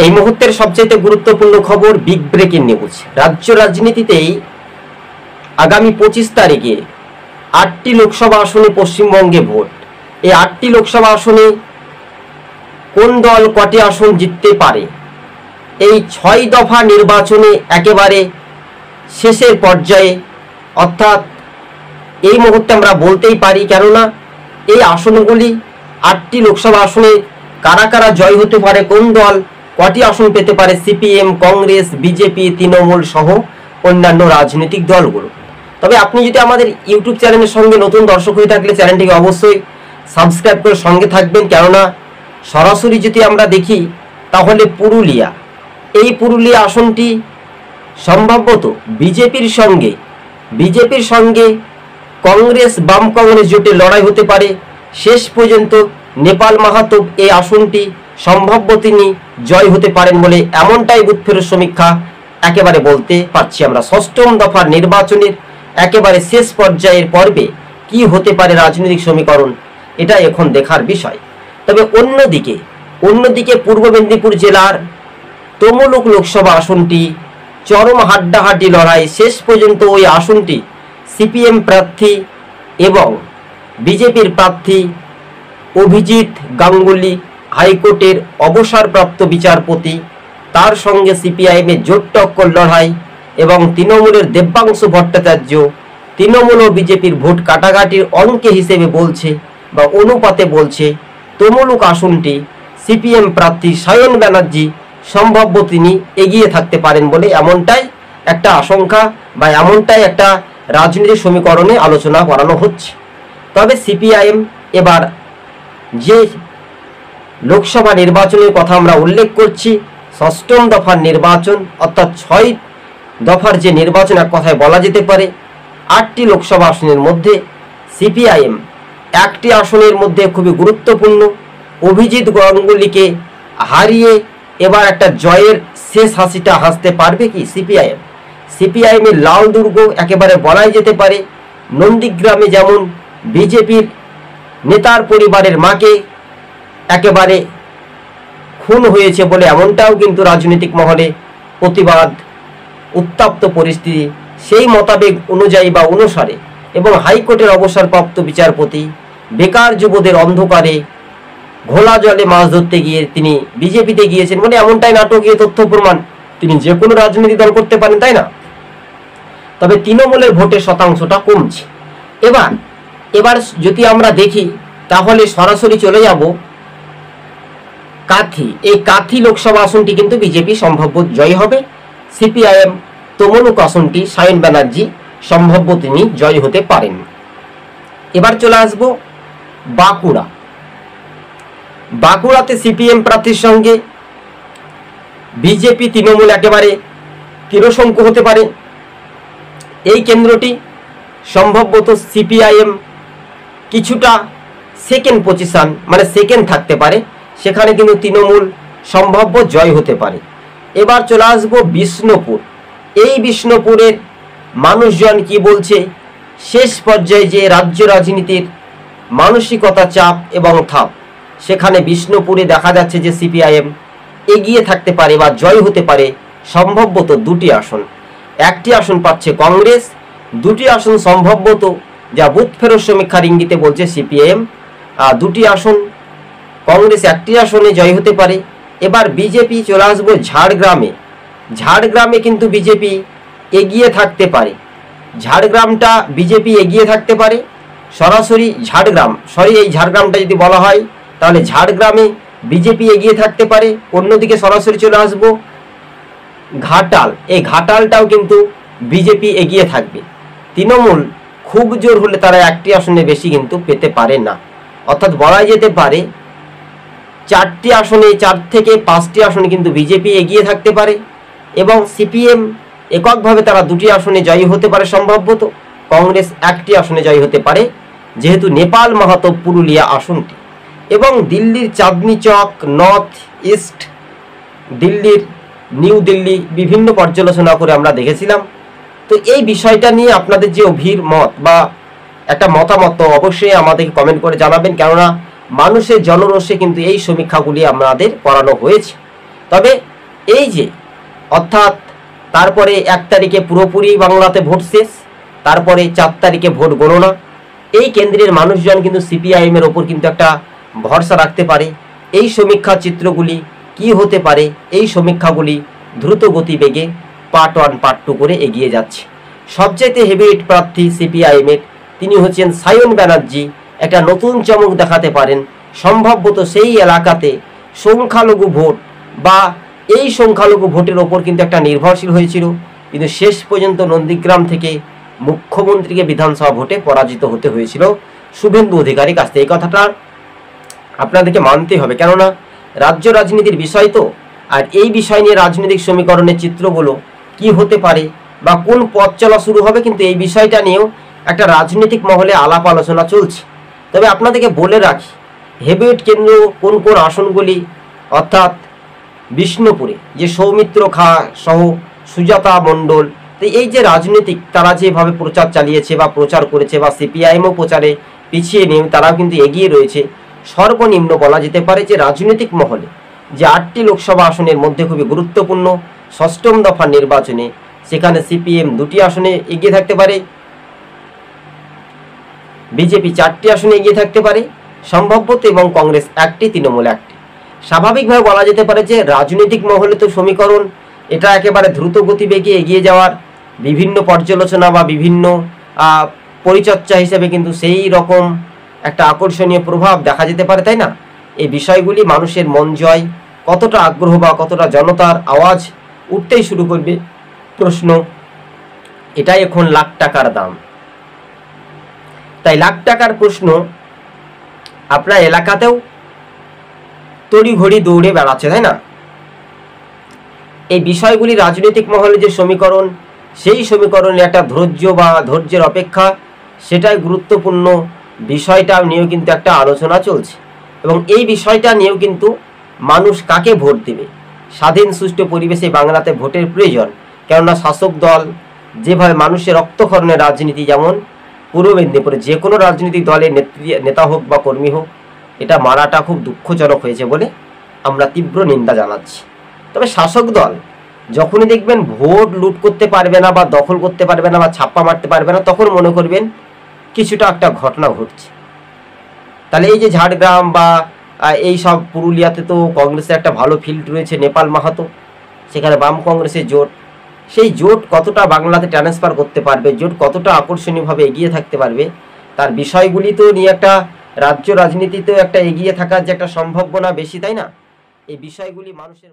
এই মুহূর্তের সবচেয়ে গুরুত্বপূর্ণ খবর, বিগ ব্রেকিং নিউজ। রাজ্য রাজনীতিতেই আগামী 25 তারিখে 8টি লোকসভা আসনে পশ্চিমবঙ্গে ভোট। এই 8টি লোকসভা আসনে কোন দল কটি আসন জিততে পারে, এই 6 দফা নির্বাচনে একেবারে শেষের পর্যায়ে, অর্থাৎ এই মুহূর্তে আমরা বলতেই পারি, কেননা এই আসনগুলি 8টি লোকসভা আসনে কারা কারা জয় হতে পারে, কোন দল কটি আসন পেতে পারে, সিপিএম, কংগ্রেস, বিজেপি, তৃণমূল সহ অন্যান্য রাজনৈতিক দলগুলো। তবে আপনি যদি আমাদের ইউটিউব চ্যানেলের সঙ্গে নতুন দর্শক হয়ে থাকলে চ্যানেলটিকে অবশ্যই সাবস্ক্রাইব করে সঙ্গে থাকবেন, কেননা সরাসরি যদি আমরা দেখি তাহলে এই পুরুলিয়া আসনটি সম্ভবত বিজেপির সঙ্গে কংগ্রেস বাম কংগ্রেস জোটে লড়াই হতে পারে। শেষ পর্যন্ত নেপাল মাহাতো এই আসনটি সম্ভাব্য তিনি জয় হতে পারেন বলে এমনটাই বুথফেরত সমীক্ষা একেবারে বলতে পারছি আমরা। 6ম দফার নির্বাচনের একেবারে শেষ পর্যায়ের পর্বে কি হতে পারে রাজনৈতিক সমীকরণ, এটা এখন দেখার বিষয়। তবে অন্যদিকে পূর্ব মেদিনীপুর জেলার তমলুক লোকসভা আসনটি চরম হাড্ডাহাড্ডি লড়াই। শেষ পর্যন্ত ওই আসনটি সিপিএম প্রার্থী এবং বিজেপির প্রার্থী অভিজিৎ গাঙ্গুলি, হাইকোর্টের অবসরপ্রাপ্ত বিচারপতি, তার সঙ্গে সিপিআইএমের জোট টক্কর লড়াই এবং তৃণমূলের দেবাংশু ভট্টাচার্য তৃণমূল ও বিজেপির ভোট কাটাকাটির অঙ্কে হিসেবে বলছে বা অনুপাতে বলছে তমলুক আসনটি সিপিএম প্রার্থী সায়ন ব্যানার্জি সম্ভাব্য তিনি এগিয়ে থাকতে পারেন বলে এমনটাই একটা আশঙ্কা বা এমনটাই একটা রাজনৈতিক সমীকরণে আলোচনা করানো হচ্ছে। তবে সিপিআইএম এবার যে লোকসভা নির্বাচনের কথা আমরা উল্লেখ করছি, 6ম দফার নির্বাচন, অর্থাৎ 6 দফার যে নির্বাচন এক কথায় বলা যেতে পারে, 8টি লোকসভা আসনের মধ্যে সিপিআইএম 1টি আসনের মধ্যে খুবই গুরুত্বপূর্ণ অভিজিৎ গাঙ্গুলিকে হারিয়ে এবার একটা জয়ের শেষ হাসিটা হাসতে পারবে কি সিপিআইএমের লাল দুর্গ একেবারে বলাই যেতে পারে। নন্দীগ্রামে যেমন বিজেপির নেতার পরিবারের মাকে একেবারে খুন হয়েছে বলে এমনটাও কিন্তু রাজনৈতিক মহলে প্রতিবাদ, উত্তপ্ত পরিস্থিতি, সেই মতাবেগ অনুযায়ী বা অনুসারে এবং হাইকোর্টের অবসরপ্রাপ্ত বিচারপতি বেকার যুবদের অন্ধকারে ঘোলা জলে মাছ ধরতে গিয়ে তিনি বিজেপিতে গিয়েছেন বলে এমনটাই নাটকীয় তথ্য প্রমাণ। তিনি যে কোনো রাজনৈতিক দল করতে পারেন, তাই না? তবে তৃণমূলের ভোটের শতাংশটা কমছে। এবার যদি আমরা দেখি তাহলে সরাসরি চলে যাব কাথি। এই কাথি লোকসভা আসনটি কিন্তু বিজেপি সম্ভাব্য জয় হবে। সিপিআইএম তমলুক আসনটি সায়ন ব্যানার্জি সম্ভাব্য তিনি জয় হতে পারেন। এবার চলে আসব বাঁকুড়াতে সিপিএম প্রার্থীর সঙ্গে বিজেপি তৃণমূল একেবারে তীরশঙ্কু হতে পারে। এই কেন্দ্রটি সম্ভবত সিপিআইএম কিছুটা সেকেন্ড পজিশন মানে সেকেন্ড থাকতে পারে, সেখানে কিন্তু তৃণমূল সম্ভাব্য জয় হতে পারে। এবার চলে আসবো বিষ্ণুপুর। এই বিষ্ণুপুরের মানুষজন কি বলছে, শেষ পর্যায়ে যে রাজ্য রাজনীতির মানসিকতা চাপ এবং থাপ, সেখানে বিষ্ণুপুরে দেখা যাচ্ছে যে সিপিআইএম এগিয়ে থাকতে পারে বা জয় হতে পারে সম্ভবত 2টি আসন। 1টি আসন পাচ্ছে কংগ্রেস, 2টি আসন সম্ভবত যা বুথ ফেরত সমীক্ষার ইঙ্গিতে বলছে সিপিআইএম, 2টি আসন কংগ্রেস, 1টি আসনে জয় হতে পারে। এবার বিজেপি চলে আসবো ঝাড়গ্রামে কিন্তু বিজেপি এগিয়ে থাকতে পারে। ঝাড়গ্রামটা বিজেপি এগিয়ে থাকতে পারে সরাসরি এই ঝাড়গ্রামটা যদি বলা হয় তাহলে ঝাড়গ্রামে বিজেপি এগিয়ে থাকতে পারে। অন্যদিকে সরাসরি চলে আসবো ঘাটাল। এই ঘাটালটাও কিন্তু বিজেপি এগিয়ে থাকবে। তৃণমূল খুব জোর হলে তারা 1টি আসনে বেশি কিন্তু পেতে পারে না, অর্থাৎ বলা যেতে পারে 4টি আসনে 4 থেকে 5টি আসনে কিন্তু বিজেপি এগিয়ে থাকতে পারে এবং সিপিএম এককভাবে তারা 2টি আসনে জয়ী হতে পারে সম্ভবত। কংগ্রেস 1টি আসনে জয়ী হতে পারে যেহেতু নেপাল মাহাতো পুরুলিয়া আসনটি, এবং দিল্লির চাঁদনি চক, নর্থ ইস্ট দিল্লির নিউ দিল্লি বিভিন্ন পর্যালোচনা করে আমরা দেখেছিলাম। তো এই বিষয়টা নিয়ে আপনাদের যে অভিমত বা একটা মতামত অবশ্যই আমাদেরকে কমেন্ট করে জানাবেন, কেননা মানুষের জনরোষে কিন্তু এই সমীক্ষাগুলি আমাদের করানো হয়েছে। তবে এই যে অর্থাৎ তারপরে 1 তারিখে পুরোপুরি বাংলাতে ভোট শেষ, তারপরে 4 তারিখে ভোট গণনা। এই কেন্দ্রের মানুষজন কিন্তু সিপিআইএমের ওপর কিন্তু একটা ভরসা রাখতে পারে। এই সমীক্ষা চিত্রগুলি কি হতে পারে, এই সমীক্ষাগুলি দ্রুত গতিবেগে পার্ট 1 পার্ট 2 করে এগিয়ে যাচ্ছে। সবচাইতে হেভিওয়েট প্রার্থী সিপিআইএমের তিনি হচ্ছেন সায়ন ব্যানার্জি, একটা নতুন চমক দেখাতে পারেন। সম্ভবত সেই এলাকাতে সংখ্যালঘু ভোট বা এই সংখ্যালঘু ভোটের ওপর কিন্তু একটা নির্ভরশীল হয়েছিল, কিন্তু শেষ পর্যন্ত নন্দীগ্রাম থেকে মুখ্যমন্ত্রীকে বিধানসভা ভোটে পরাজিত হতে হয়েছিল শুভেন্দু অধিকারীর কাছ থেকে। এই কথাটা আপনাদেরকে মানতে হবে, কেননা রাজ্য রাজনীতির বিষয় তো। আর এই বিষয় নিয়ে রাজনৈতিক সমীকরণের চিত্রগুলো কি হতে পারে বা কোন পথ চলা শুরু হবে, কিন্তু এই বিষয়টা নিয়েও একটা রাজনৈতিক মহলে আলাপ আলোচনা চলছে। তবে আপনাদেরকে বলে রাখি, হেভিওয়েট কেন্দ্র কোন কোন আসনগুলি, অর্থাৎ বিষ্ণুপুরে যে সৌমিত্র খা সহ সুজাতা মণ্ডল, তো এই যে রাজনৈতিক তারা যেভাবে প্রচার চালিয়েছে বা প্রচার করেছে বা সিপিআইএমও প্রচারে পিছিয়ে নেই, তারাও কিন্তু এগিয়ে রয়েছে। সর্বনিম্ন বলা যেতে পারে যে রাজনৈতিক মহলে যে 8টি লোকসভা আসনের মধ্যে খুবই গুরুত্বপূর্ণ 6ম দফার নির্বাচনে, সেখানে সিপিএম 2টি আসনে এগিয়ে থাকতে পারে, বিজেপি 4টি আসনে এগিয়ে থাকতে পারে সম্ভবত, এবং কংগ্রেস 1টি, তৃণমূল 1টি। স্বাভাবিকভাবে বলা যেতে পারে যে রাজনৈতিক মহলে তো সমীকরণ এটা একেবারে দ্রুত গতিবেগে এগিয়ে যাওয়ার বিভিন্ন পর্যালোচনা বা বিভিন্ন পরিচর্চা হিসেবে কিন্তু সেই রকম একটা আকর্ষণীয় প্রভাব দেখা যেতে পারে, তাই না? এই বিষয়গুলি মানুষের মন জয়, কতটা আগ্রহ বা কতটা জনতার আওয়াজ উঠতেই শুরু করবে প্রশ্ন, এটাই এখন লাখ টাকার দাম। তাই লাখ টাকার প্রশ্ন আপনার এলাকাতেও তড়িঘড়ি দৌড়ে বেড়াচ্ছে, তাই না? এই বিষয়গুলি রাজনৈতিক মহলে যে সমীকরণ, সেই সমীকরণে একটা ধৈর্য বা ধৈর্যের অপেক্ষা, সেটাই গুরুত্বপূর্ণ। বিষয়টা নিয়েও কিন্তু একটা আলোচনা চলছে, এবং এই বিষয়টা নিয়েও কিন্তু মানুষ কাকে ভোট দেবে, স্বাধীন সুষ্ঠু পরিবেশে বাংলাতে ভোটের প্রয়োজন। কেননা শাসক দল যেভাবে মানুষের রক্তক্ষরণের রাজনীতি, যেমন পূর্ব মেদিনীপুরে যে কোনো রাজনৈতিক দলের নেতা হোক বা কর্মী হোক, এটা মারাটা খুব দুঃখজনক হয়েছে বলে আমরা তীব্র নিন্দা জানাচ্ছি। তবে শাসক দল যখনই দেখবেন ভোট লুট করতে পারবে না বা দখল করতে পারবে না বা ছাপ্পা মারতে পারবে না, তখন মনে করবেন কিছুটা একটা ঘটনা ঘটছে। তাহলে এই যে ঝাড়গ্রাম বা এই সব পুরুলিয়াতে তো কংগ্রেসের একটা ভালো ফিল্ড রয়েছে, নেপাল মাহাতো, সেখানে বাম কংগ্রেসের জোট, সেই জোট কতটা বাংলাতে ট্রান্সফার করতে পারবে, জোট কতটা আকর্ষণীয়ভাবে এগিয়ে থাকতে পারবে, তার বিষয়গুলি তো নিয়ে একটা রাজ্য রাজনীতিতেও একটা এগিয়ে থাকার যে একটা সম্ভাবনা বেশি, তাই না? এই বিষয়গুলি মানুষের